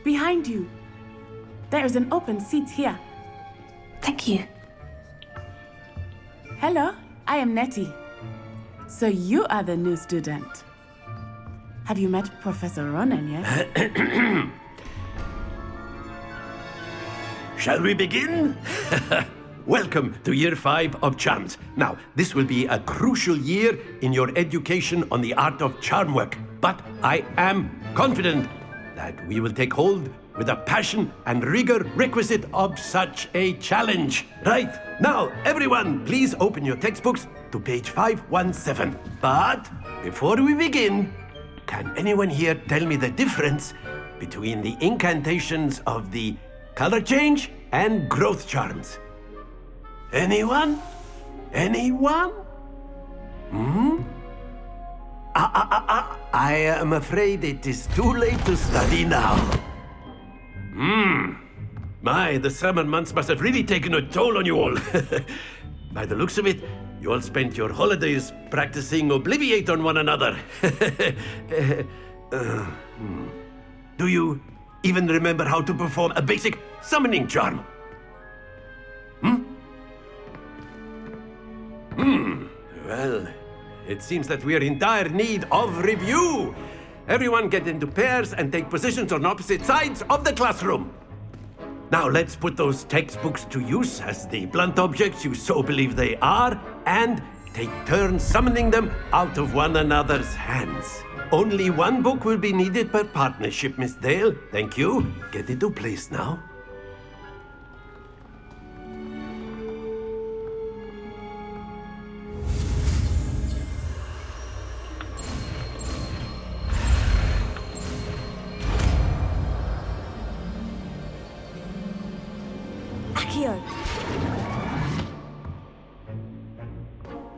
Behind you. There is an open seat here. Thank you. Hello, I am Nettie. So you are the new student. Have you met Professor Ronan yet? Shall we begin? Welcome to Year 5 of Charms. Now, this will be a crucial year in your education on the art of charm work. But I am confident that we will take hold with the passion and rigor requisite of such a challenge. Right, now, everyone, please open your textbooks to page 517. But before we begin, can anyone here tell me the difference between the incantations of the color change and growth charms? Anyone? Anyone? I am afraid it is too late to study now. My, the summer months must have really taken a toll on you all. By the looks of it, you all spent your holidays practicing Obliviate on one another. Do you even remember how to perform a basic summoning charm? Well, it seems that we are in dire need of review. Everyone get into pairs and take positions on opposite sides of the classroom. Now let's put those textbooks to use as the blunt objects you so believe they are, and take turns summoning them out of one another's hands. Only one book will be needed per partnership, Miss Dale. Thank you. Get into place now.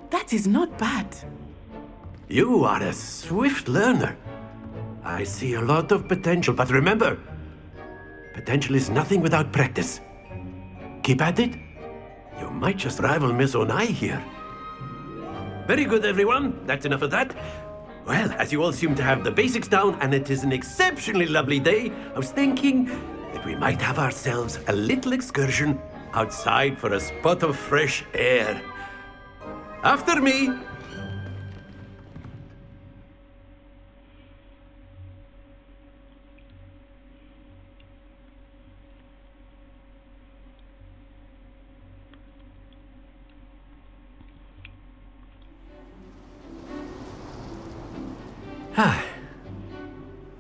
That is not bad. You are a swift learner. I see a lot of potential, but remember, potential is nothing without practice. Keep at it. You might just rival Miss Onai here. Very good, everyone. That's enough of that. Well, as you all seem to have the basics down, and it is an exceptionally lovely day, I was thinking that we might have ourselves a little excursion outside for a spot of fresh air. After me.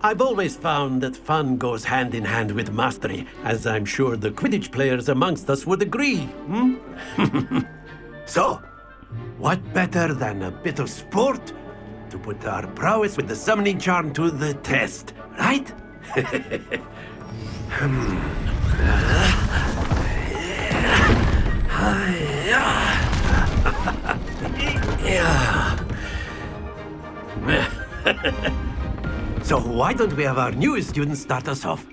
I've always found that fun goes hand in hand with mastery, as I'm sure the Quidditch players amongst us would agree. So, what better than a bit of sport to put our prowess with the summoning charm to the test, right? So why don't we have our newest student start us off?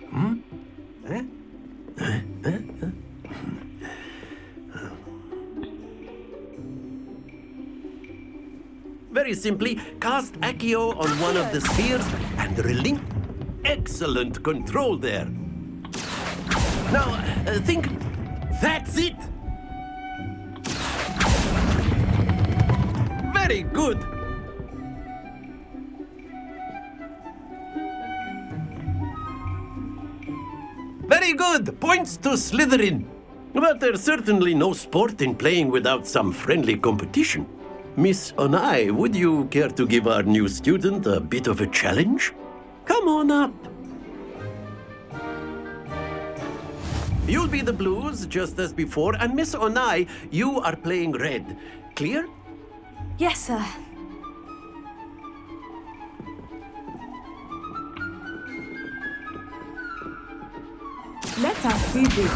Very simply, cast Accio on one of the spheres and relinquish. Excellent control there. Now, think. That's it! Very good! Very good! Points to Slytherin. But there's certainly no sport in playing without some friendly competition. Miss Onai, would you care to give our new student a bit of a challenge? Come on up. You'll be the blues, just as before, and Miss Onai, you are playing red. Clear? Yes, sir. Let us see this.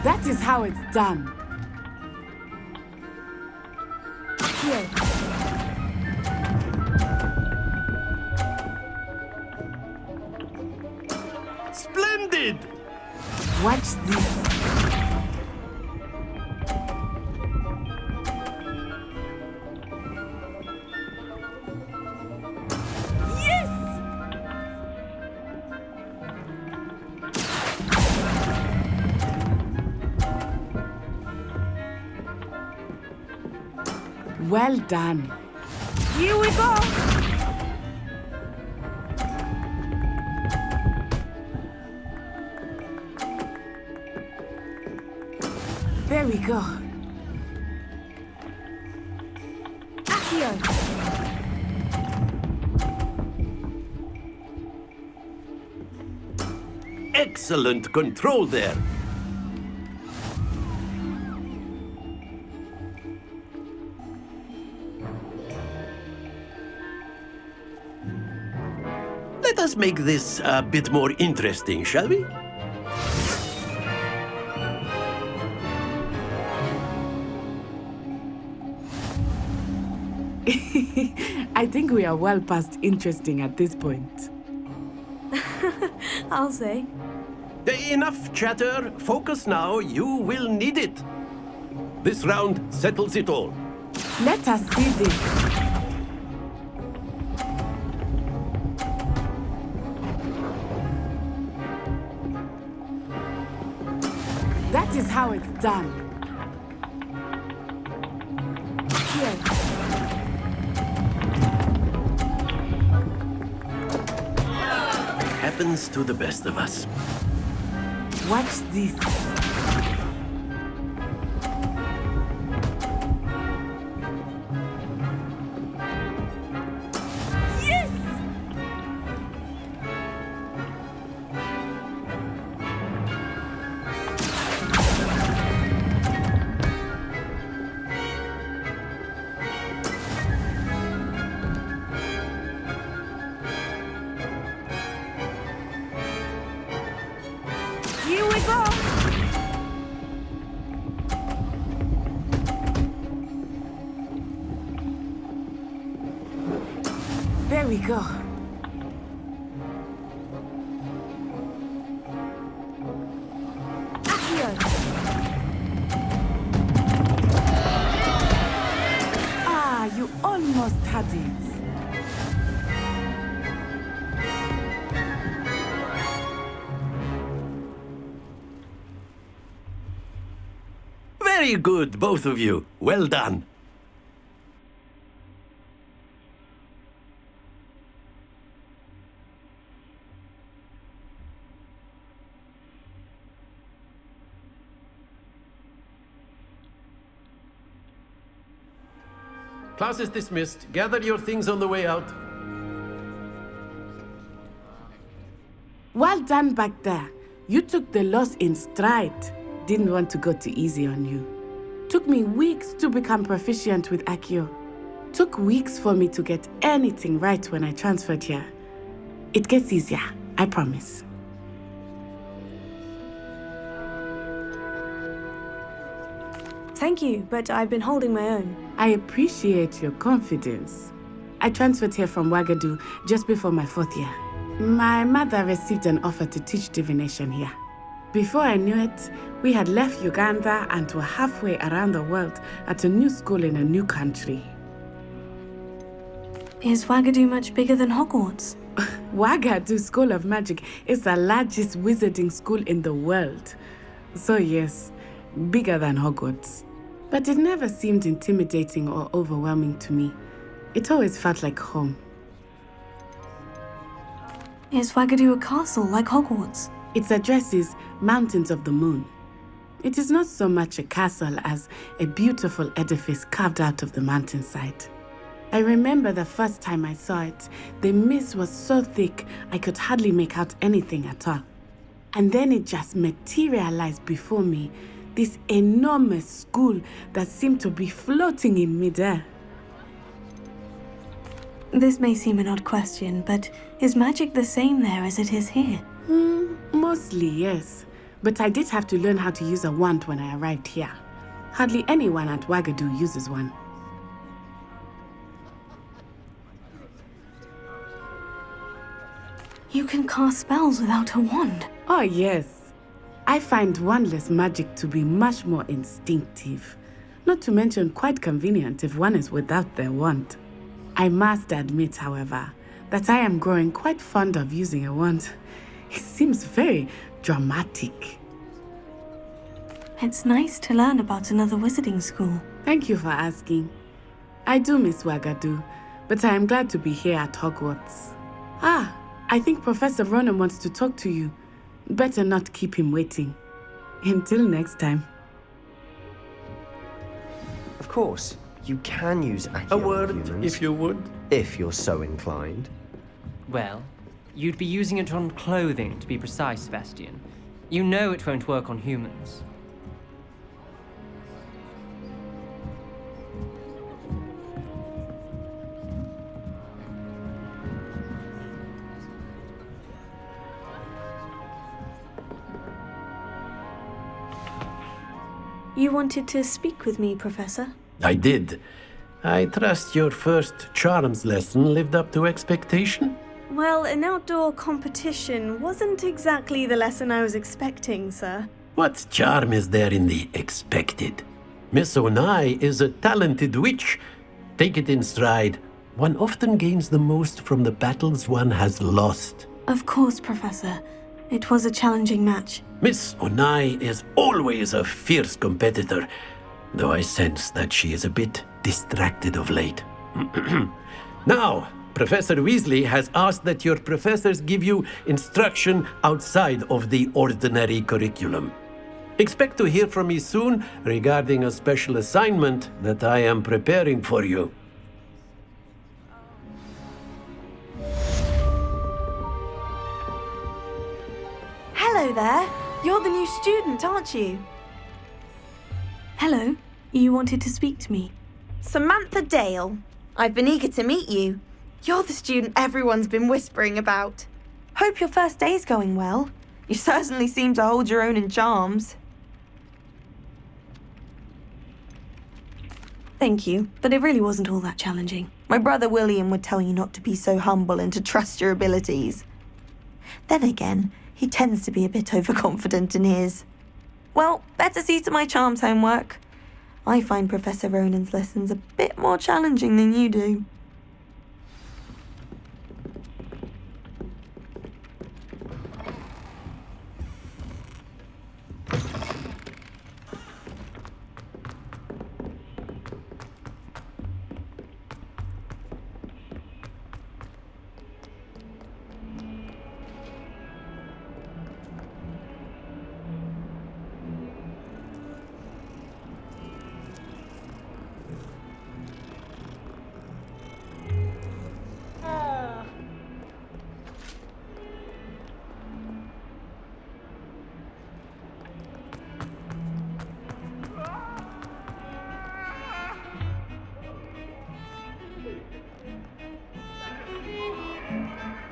That is how it's done. Here. Splendid! Watch this. Well done. Here we go. There we go. Accio! Excellent control there. Let us make this a bit more interesting, shall we? I think we are well past interesting at this point. I'll say. Enough chatter. Focus now. You will need it. This round settles it all. Let us see this. That is how it's done. Here. Happens to the best of us. Watch this. Yes! Here we go! There we go. Accio! Ah, you almost had it. Very good, both of you. Well done. Class is dismissed. Gather your things on the way out. Well done back there. You took the loss in stride. Didn't want to go too easy on you. Took me weeks to become proficient with Accio. Took weeks for me to get anything right when I transferred here. It gets easier, I promise. Thank you, but I've been holding my own. I appreciate your confidence. I transferred here from Wagadu just before my 4th year. My mother received an offer to teach divination here. Before I knew it, we had left Uganda and were halfway around the world at a new school in a new country. Is Wagadu much bigger than Hogwarts? Wagadu School of Magic is the largest wizarding school in the world. So yes, bigger than Hogwarts. But it never seemed intimidating or overwhelming to me. It always felt like home. Is Wagadu a castle like Hogwarts? Its address is Mountains of the Moon. It is not so much a castle as a beautiful edifice carved out of the mountainside. I remember the first time I saw it, the mist was so thick I could hardly make out anything at all. And then it just materialized before me, this enormous school that seemed to be floating in midair. This may seem an odd question, but is magic the same there as it is here? Mostly, yes. But I did have to learn how to use a wand when I arrived here. Hardly anyone at Wagadu uses one. You can cast spells without a wand. Oh, yes. I find wandless magic to be much more instinctive. Not to mention quite convenient if one is without their wand. I must admit, however, that I am growing quite fond of using a wand. It seems very dramatic. It's nice to learn about another wizarding school. Thank you for asking. I do miss Wagadu, but I am glad to be here at Hogwarts. Ah, I think Professor Ronan wants to talk to you. Better not keep him waiting. Until next time. Of course, you can use Accio A word, humans, if you would. if you're so inclined. Well, you'd be using it on clothing, to be precise, Sebastian. You know it won't work on humans. You wanted to speak with me, Professor? I did. I trust your first charms lesson lived up to expectation? Well, an outdoor competition wasn't exactly the lesson I was expecting, sir. What charm is there in the expected? Miss Onai is a talented witch. Take it in stride. One often gains the most from the battles one has lost. Of course, Professor. It was a challenging match. Miss Onai is always a fierce competitor, though I sense that she is a bit distracted of late. Now, Professor Weasley has asked that your professors give you instruction outside of the ordinary curriculum. Expect to hear from me soon regarding a special assignment that I am preparing for you. Hello there. You're the new student, aren't you? Hello. You wanted to speak to me? Samantha Dale. I've been eager to meet you. You're the student everyone's been whispering about. Hope your first day's going well. You certainly seem to hold your own in charms. Thank you, but it really wasn't all that challenging. My brother William would tell you not to be so humble and to trust your abilities. Then again, he tends to be a bit overconfident in his. Well, better see to my charms homework. I find Professor Ronan's lessons a bit more challenging than you do.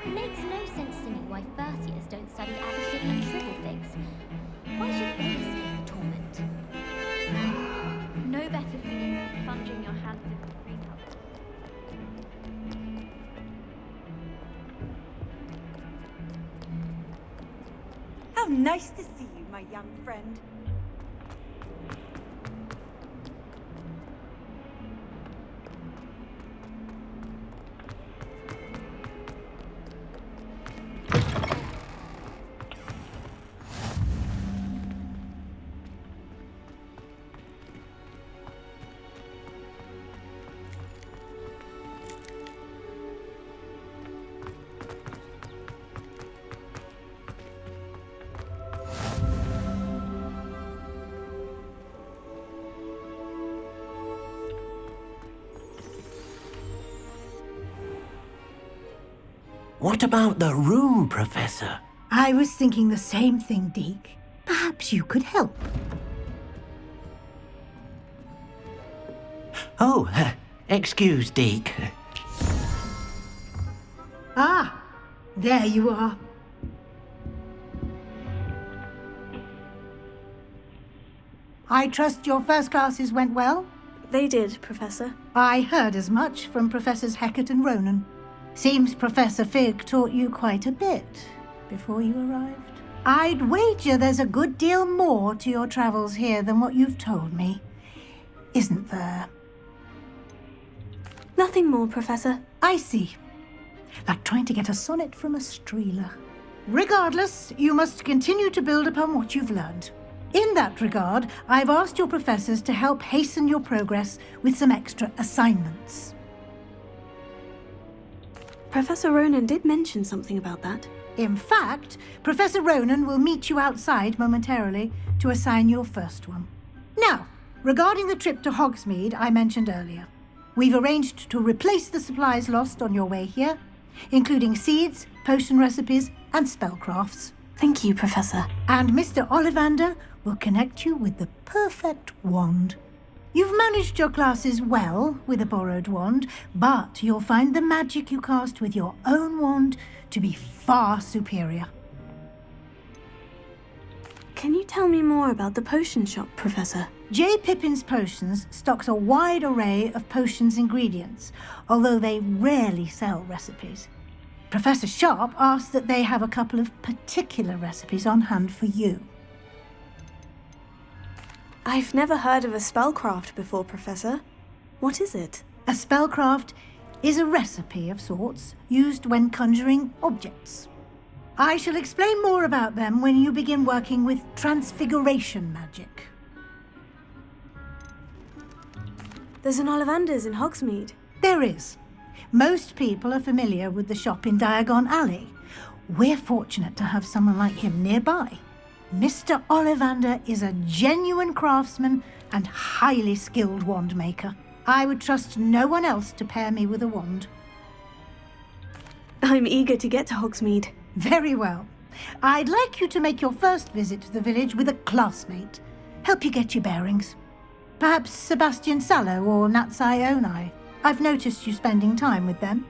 It makes no sense to me why first years don't study Avicii and triple things. Why should they escape torment? No better feeling than plunging your hands into the green cupboard. How nice to see you, my young friend. What about the room, Professor? I was thinking the same thing, Deke. Perhaps you could help. Oh, excuse, Deke. Ah, there you are. I trust your first classes went well? They did, Professor. I heard as much from Professors Hecat and Ronan. Seems Professor Fig taught you quite a bit before you arrived. I'd wager there's a good deal more to your travels here than what you've told me. Isn't there? Nothing more, Professor. I see. Like trying to get a sonnet from a streeler. Regardless, you must continue to build upon what you've learned. In that regard, I've asked your professors to help hasten your progress with some extra assignments. Professor Ronan did mention something about that. In fact, Professor Ronan will meet you outside momentarily to assign your first one. Now, regarding the trip to Hogsmeade I mentioned earlier, we've arranged to replace the supplies lost on your way here, including seeds, potion recipes, and spellcrafts. Thank you, Professor. And Mr. Ollivander will connect you with the perfect wand. You've managed your classes well with a borrowed wand, but you'll find the magic you cast with your own wand to be far superior. Can you tell me more about the potion shop, Professor? J. Pippin's Potions stocks a wide array of potions ingredients, although they rarely sell recipes. Professor Sharp asks that they have a couple of particular recipes on hand for you. I've never heard of a spellcraft before, Professor. What is it? A spellcraft is a recipe of sorts used when conjuring objects. I shall explain more about them when you begin working with transfiguration magic. There's an Ollivander's in Hogsmeade. There is. Most people are familiar with the shop in Diagon Alley. We're fortunate to have someone like him nearby. Mr. Ollivander is a genuine craftsman and highly skilled wand maker. I would trust no one else to pair me with a wand. I'm eager to get to Hogsmeade. Very well. I'd like you to make your first visit to the village with a classmate. Help you get your bearings. Perhaps Sebastian Sallow or Natsai Onai. I've noticed you spending time with them.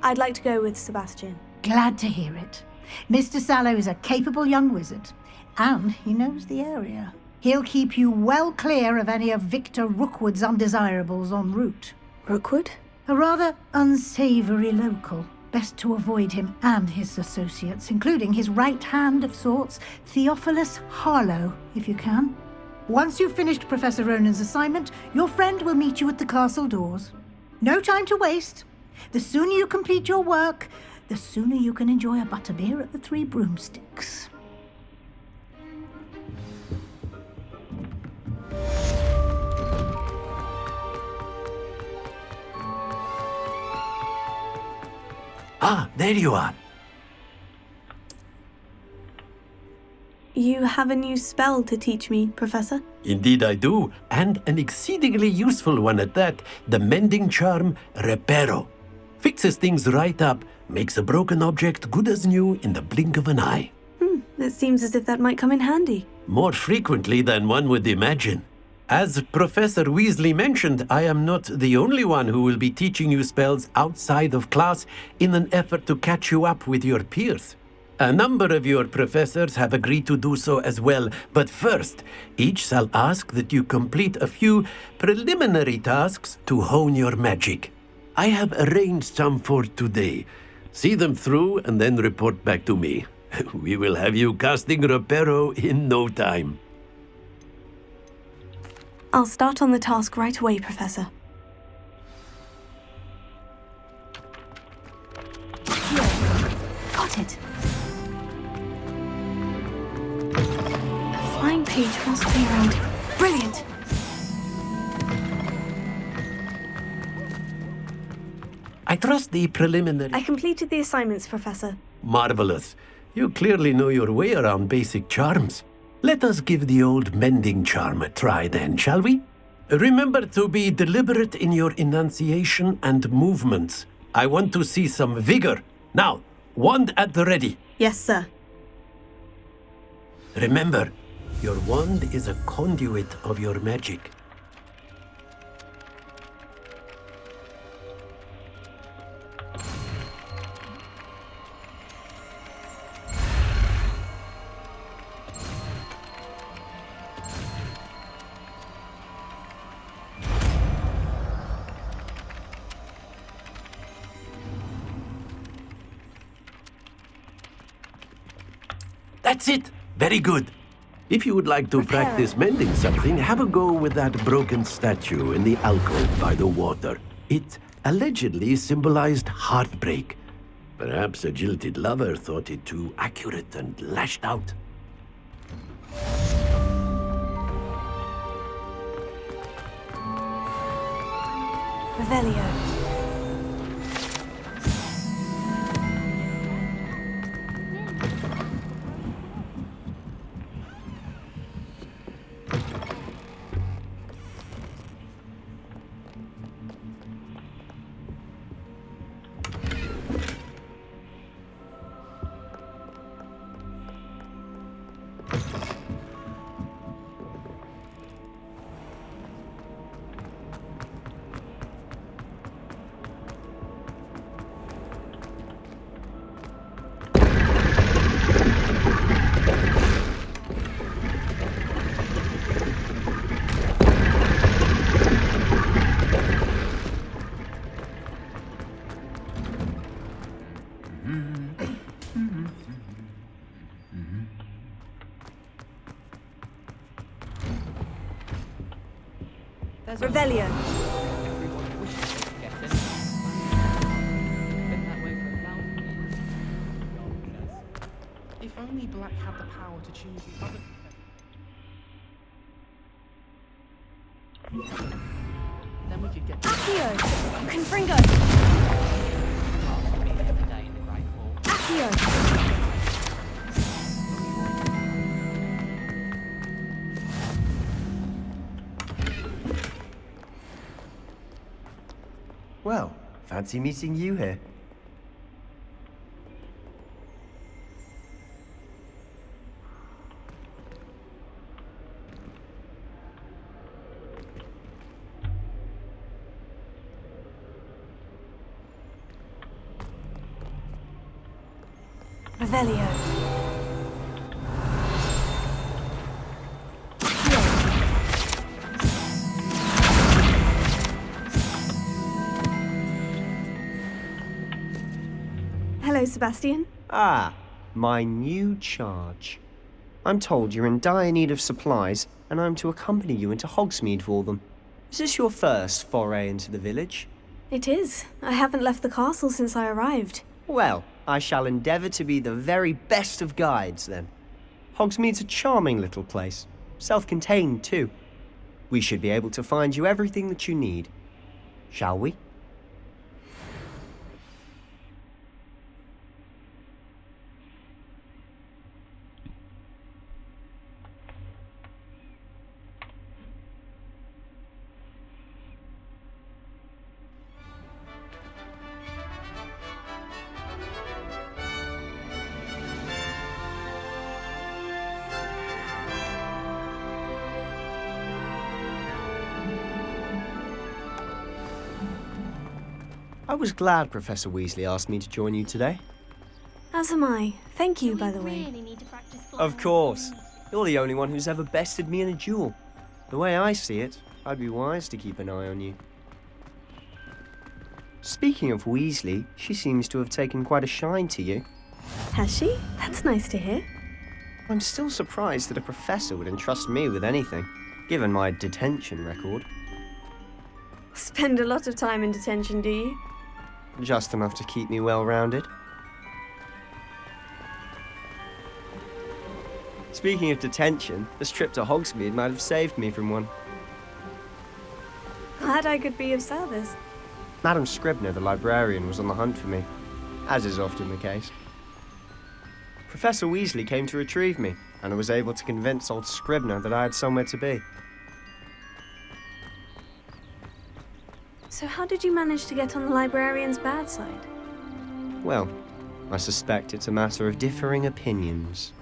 I'd like to go with Sebastian. Glad to hear it. Mr. Sallow is a capable young wizard, and he knows the area. He'll keep you well clear of any of Victor Rookwood's undesirables en route. Rookwood? A rather unsavoury local. Best to avoid him and his associates, including his right hand of sorts, Theophilus Harlow, if you can. Once you've finished Professor Ronan's assignment, your friend will meet you at the castle doors. No time to waste. The sooner you complete your work, the sooner you can enjoy a butterbeer at the Three Broomsticks. Ah, there you are. You have a new spell to teach me, Professor? Indeed I do, and an exceedingly useful one at that, the mending charm Reparo. Fixes things right up, makes a broken object good as new in the blink of an eye. It seems as if that might come in handy. More frequently than one would imagine. As Professor Weasley mentioned, I am not the only one who will be teaching you spells outside of class in an effort to catch you up with your peers. A number of your professors have agreed to do so as well, but first, each shall ask that you complete a few preliminary tasks to hone your magic. I have arranged some for today. See them through and then report back to me. We will have you casting Reparo in no time. I'll start on the task right away, Professor. Here. Got it. A flying page must be around. Brilliant! I trust the preliminary... I completed the assignments, Professor. Marvelous. You clearly know your way around basic charms. Let us give the old mending charm a try then, shall we? Remember to be deliberate in your enunciation and movements. I want to see some vigor. Now, wand at the ready. Yes, sir. Remember, your wand is a conduit of your magic. That's it. Very good. If you would like to practice mending something, have a go with that broken statue in the alcove by the water. It allegedly symbolized heartbreak. Perhaps a jilted lover thought it too accurate and lashed out. Revelio. Revelio. Everyone wishes they could get in. Been that way for 1,000 years. If only Black had the power to choose the other. Then we could get. Accio! Confringo! Last meeting of the day in the Great Hall. Accio! Well, fancy meeting you here. Revelio. Hello, Sebastian. Ah, my new charge. I'm told you're in dire need of supplies, and I'm to accompany you into Hogsmeade for them. Is this your first foray into the village? It is. I haven't left the castle since I arrived. Well, I shall endeavour to be the very best of guides, then. Hogsmeade's a charming little place. Self-contained, too. We should be able to find you everything that you need. Shall we? I was glad Professor Weasley asked me to join you today. As am I. Thank you, by the way. Really need to practice Of course. You're the only one who's ever bested me in a duel. The way I see it, I'd be wise to keep an eye on you. Speaking of Weasley, she seems to have taken quite a shine to you. Has she? That's nice to hear. I'm still surprised that a professor would entrust me with anything, given my detention record. Spend a lot of time in detention, do you? Just enough to keep me well-rounded. Speaking of detention, this trip to Hogsmeade might have saved me from one. Glad I could be of service. Madam Scribner, the librarian, was on the hunt for me, as is often the case. Professor Weasley came to retrieve me, and I was able to convince old Scribner that I had somewhere to be. So how did you manage to get on the librarian's bad side? Well, I suspect it's a matter of differing opinions.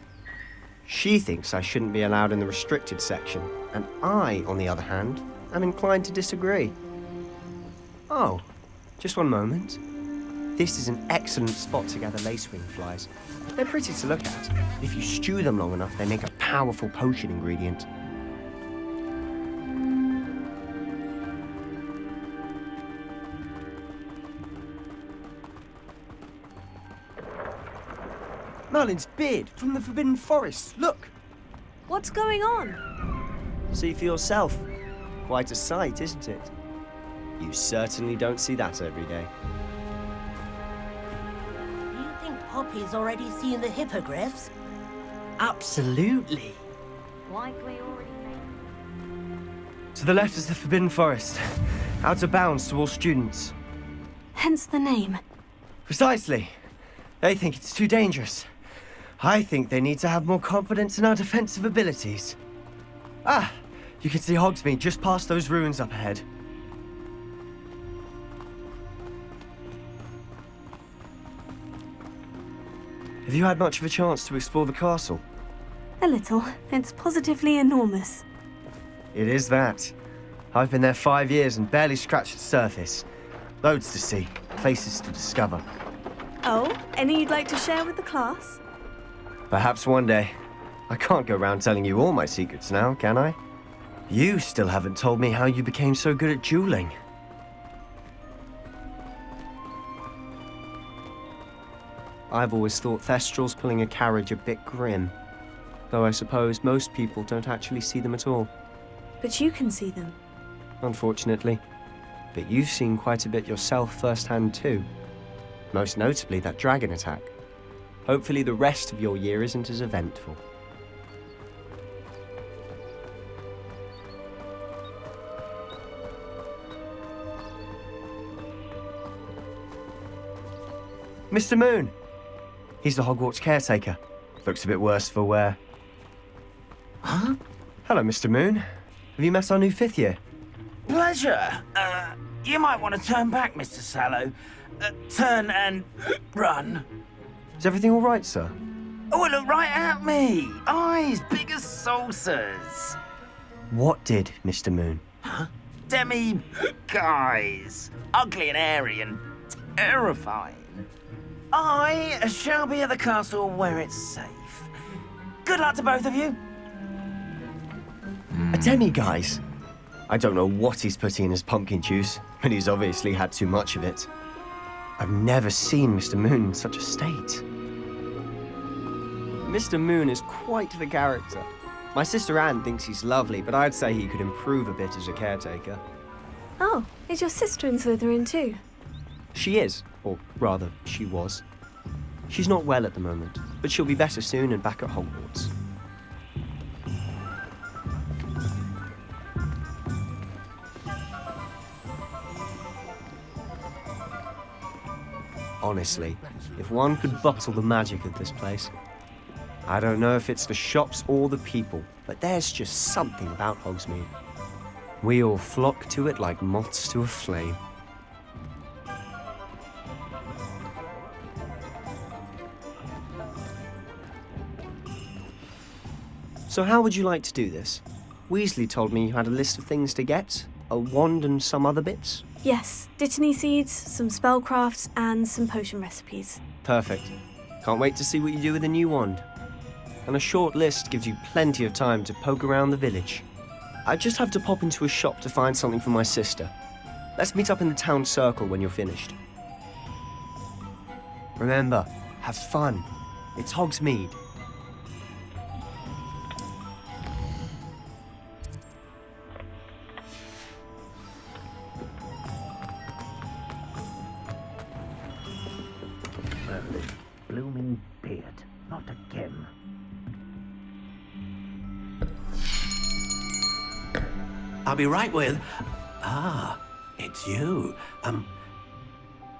She thinks I shouldn't be allowed in the restricted section, and I, on the other hand, am inclined to disagree. Oh, just one moment. This is an excellent spot to gather lacewing flies. They're pretty to look at. If you stew them long enough, they make a powerful potion ingredient. Merlin's beard from the Forbidden Forest. Look! What's going on? See for yourself. Quite a sight, isn't it? You certainly don't see that every day. Harpy's already seen the hippogriffs? Absolutely. Likely already made. To the left is the Forbidden Forest. Out of bounds to all students. Hence the name. Precisely. They think it's too dangerous. I think they need to have more confidence in our defensive abilities. Ah, you can see Hogsmeade just past those ruins up ahead. Have you had much of a chance to explore the castle? A little. It's positively enormous. It is that. I've been there 5 years and barely scratched the surface. Loads to see, places to discover. Oh, any you'd like to share with the class? Perhaps one day. I can't go around telling you all my secrets now, can I? You still haven't told me how you became so good at dueling. I've always thought Thestrals pulling a carriage a bit grim. Though I suppose most people don't actually see them at all. But you can see them. Unfortunately. But you've seen quite a bit yourself firsthand too. Most notably that dragon attack. Hopefully the rest of your year isn't as eventful. Mr. Moon! He's the Hogwarts caretaker. Looks a bit worse for wear. Huh? Hello, Mr. Moon. Have you met our new 5th year? Pleasure. You might want to turn back, Mr. Sallow. Turn and run. Is everything all right, sir? Oh, look right at me. Eyes big as saucers. What did, Mr. Moon? Huh? Guys. Ugly and airy and terrifying. I shall be at the castle where it's safe. Good luck to both of you. A demi-guise? I don't know what he's putting in his pumpkin juice, but he's obviously had too much of it. I've never seen Mr. Moon in such a state. Mr. Moon is quite the character. My sister Anne thinks he's lovely, but I'd say he could improve a bit as a caretaker. Oh, is your sister in Slytherin too? She is, or rather, she was. She's not well at the moment, but she'll be better soon and back at Hogwarts. Honestly, if one could bottle the magic of this place. I don't know if it's the shops or the people, but there's just something about Hogsmeade. We all flock to it like moths to a flame. So how would you like to do this? Weasley told me you had a list of things to get, a wand and some other bits. Yes, Dittany seeds, some spellcrafts, and some potion recipes. Perfect. Can't wait to see what you do with the new wand. And a short list gives you plenty of time to poke around the village. I just have to pop into a shop to find something for my sister. Let's meet up in the town circle when you're finished. Remember, have fun. It's Hogsmeade. Blooming beard. Not again. I'll be right with... Ah, it's you.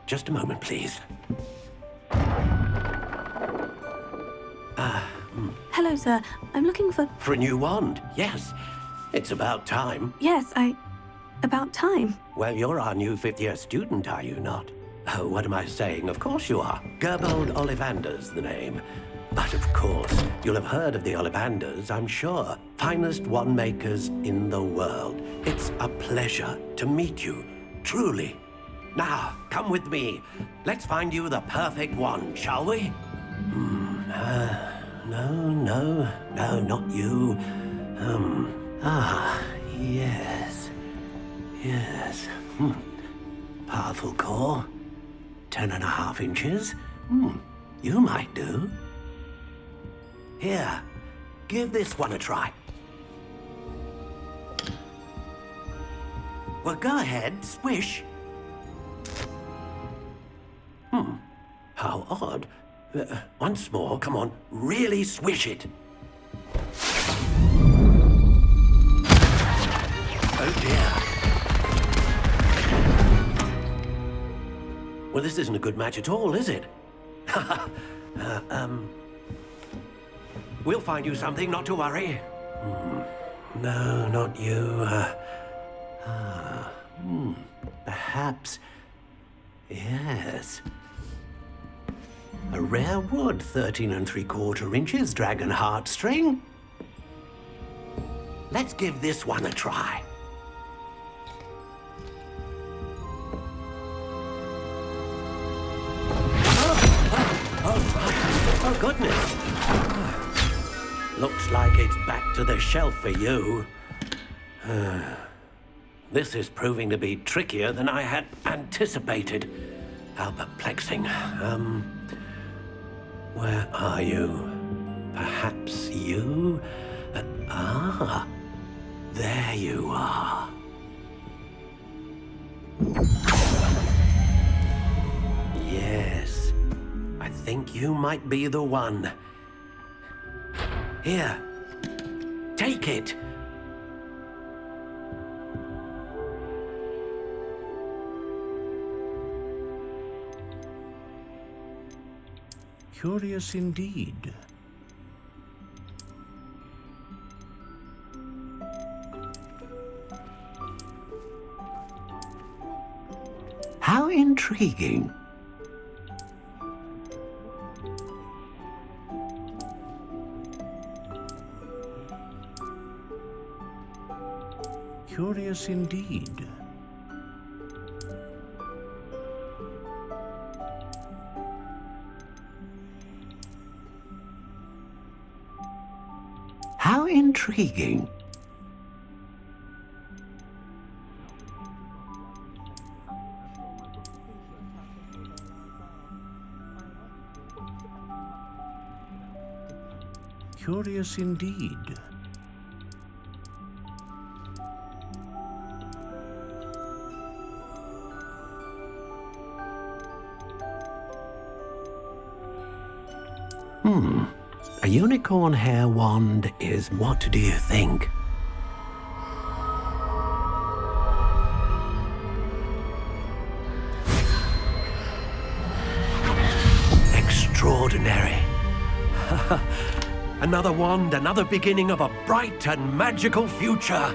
Just a moment, please. Hello, sir. I'm looking for... For a new wand, yes. It's about time. Yes, about time. Well, you're our new 5th-year student, are you not? Oh, what am I saying? Of course you are. Gerbold Ollivander's the name. But of course, you'll have heard of the Ollivanders, I'm sure. Finest wand makers in the world. It's a pleasure to meet you, truly. Now, come with me. Let's find you the perfect wand, shall we? No, not you. Yes. Powerful core. 10.5 inches. You might do. Here, give this one a try. Well, go ahead, swish. How odd. Once more, come on, really swish it. Oh dear. Well, this isn't a good match at all, is it? We'll find you something, not to worry. No, not you. Perhaps. Yes. A rare wood, 13 3/4 inches, dragon heartstring. Let's give this one a try. Oh, goodness. Looks like it's back to the shelf for you. This is proving to be trickier than I had anticipated. How perplexing. Where are you? Perhaps you? There you are. Yes, I think you might be the one. Here, take it. Curious indeed. How intriguing. Curious indeed. How intriguing. Curious indeed. A unicorn hair wand is what do you think? Extraordinary. Another wand, another beginning of a bright and magical future.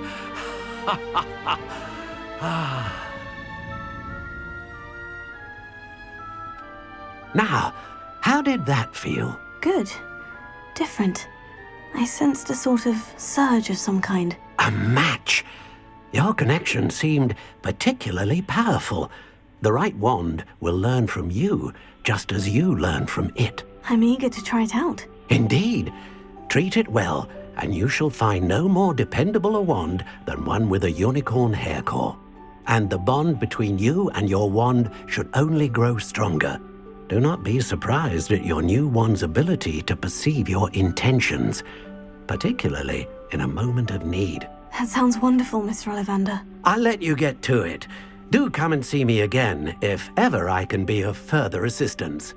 Now, how did that feel? Good. Different. I sensed a sort of surge of some kind. A match! Your connection seemed particularly powerful. The right wand will learn from you, just as you learn from it. I'm eager to try it out. Indeed. Treat it well, and you shall find no more dependable a wand than one with a unicorn hair core. And the bond between you and your wand should only grow stronger. Do not be surprised at your new wand's ability to perceive your intentions, particularly in a moment of need. That sounds wonderful, Mr. Ollivander. I'll let you get to it. Do come and see me again if ever I can be of further assistance.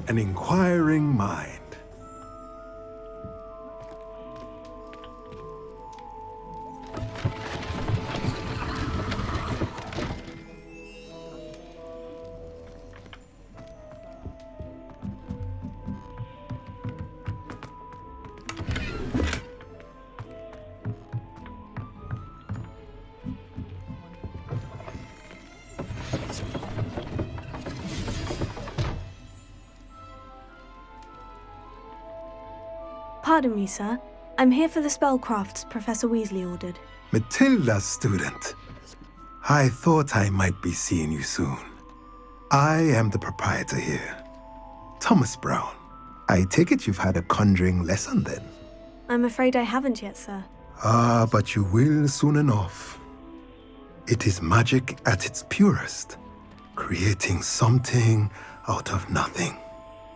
an inquiring mind. Pardon me, sir. I'm here for the spellcrafts Professor Weasley ordered. Matilda's student. I thought I might be seeing you soon. I am the proprietor here, Thomas Brown. I take it you've had a conjuring lesson then? I'm afraid I haven't yet, sir. Ah, but you will soon enough. It is magic at its purest, creating something out of nothing.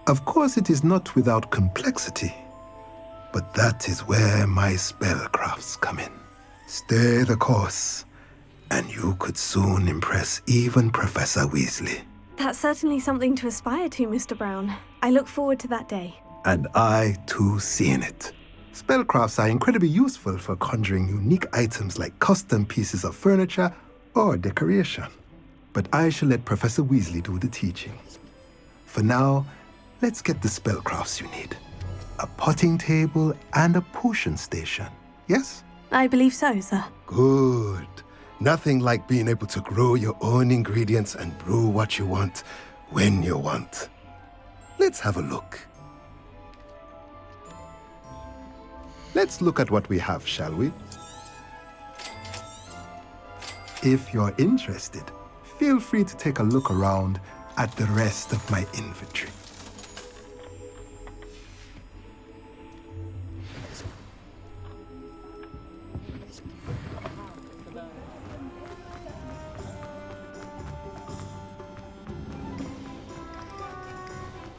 Of course, it is not without complexity, but that is where my spellcrafts come in. Stay the course, and you could soon impress even Professor Weasley. That's certainly something to aspire to, Mr. Brown. I look forward to that day. And I, too, seeing it. Spellcrafts are incredibly useful for conjuring unique items like custom pieces of furniture or decoration. But I shall let Professor Weasley do the teaching. For now, let's get the spellcrafts you need. A potting table and a potion station, yes? I believe so, sir. Good. Nothing like being able to grow your own ingredients and brew what you want, when you want. Let's have a look. Let's look at what we have, shall we? If you're interested, feel free to take a look around at the rest of my inventory.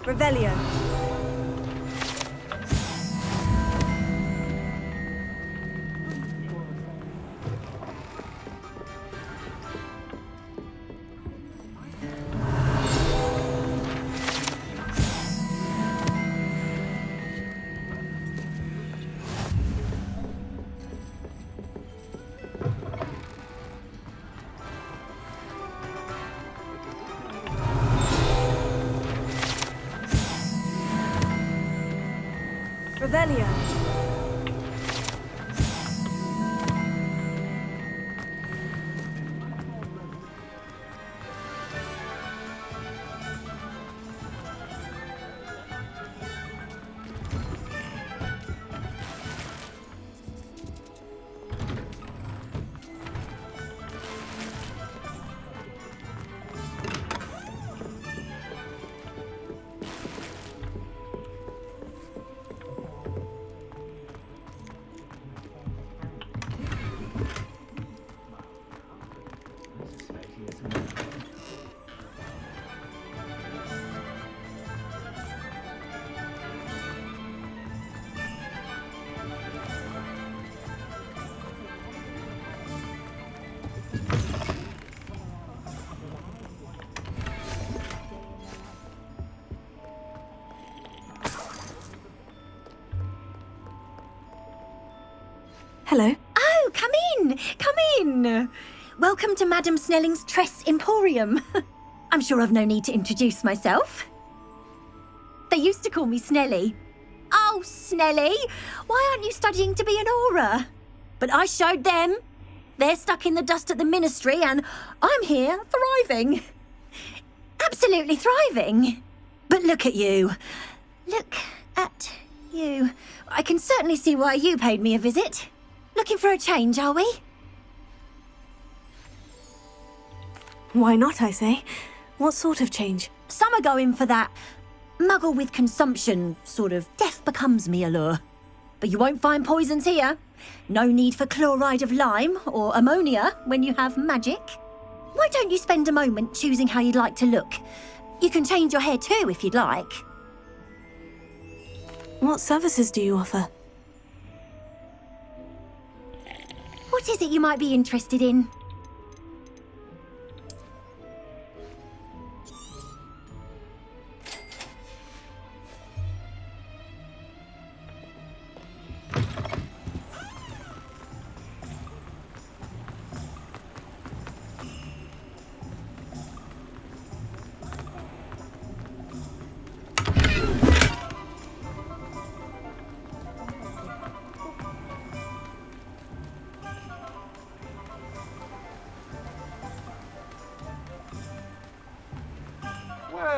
Revelio. Revelio. Hello. Oh, come in! Come in! Welcome to Madame Snelling's Tress Emporium. I'm sure I've no need to introduce myself. They used to call me Snelly. Oh, Snelly, why aren't you studying to be an aura? But I showed them. They're stuck in the dust at the ministry and I'm here thriving. Absolutely thriving. But look at you. Look at you. I can certainly see why you paid me a visit. Looking for a change, are we? Why not, I say? What sort of change? Some are going for that muggle with consumption, sort of death becomes me allure. But you won't find poisons here. No need for chloride of lime or ammonia when you have magic. Why don't you spend a moment choosing how you'd like to look? You can change your hair too if you'd like. What services do you offer? What is it you might be interested in?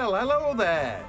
Well, hello there.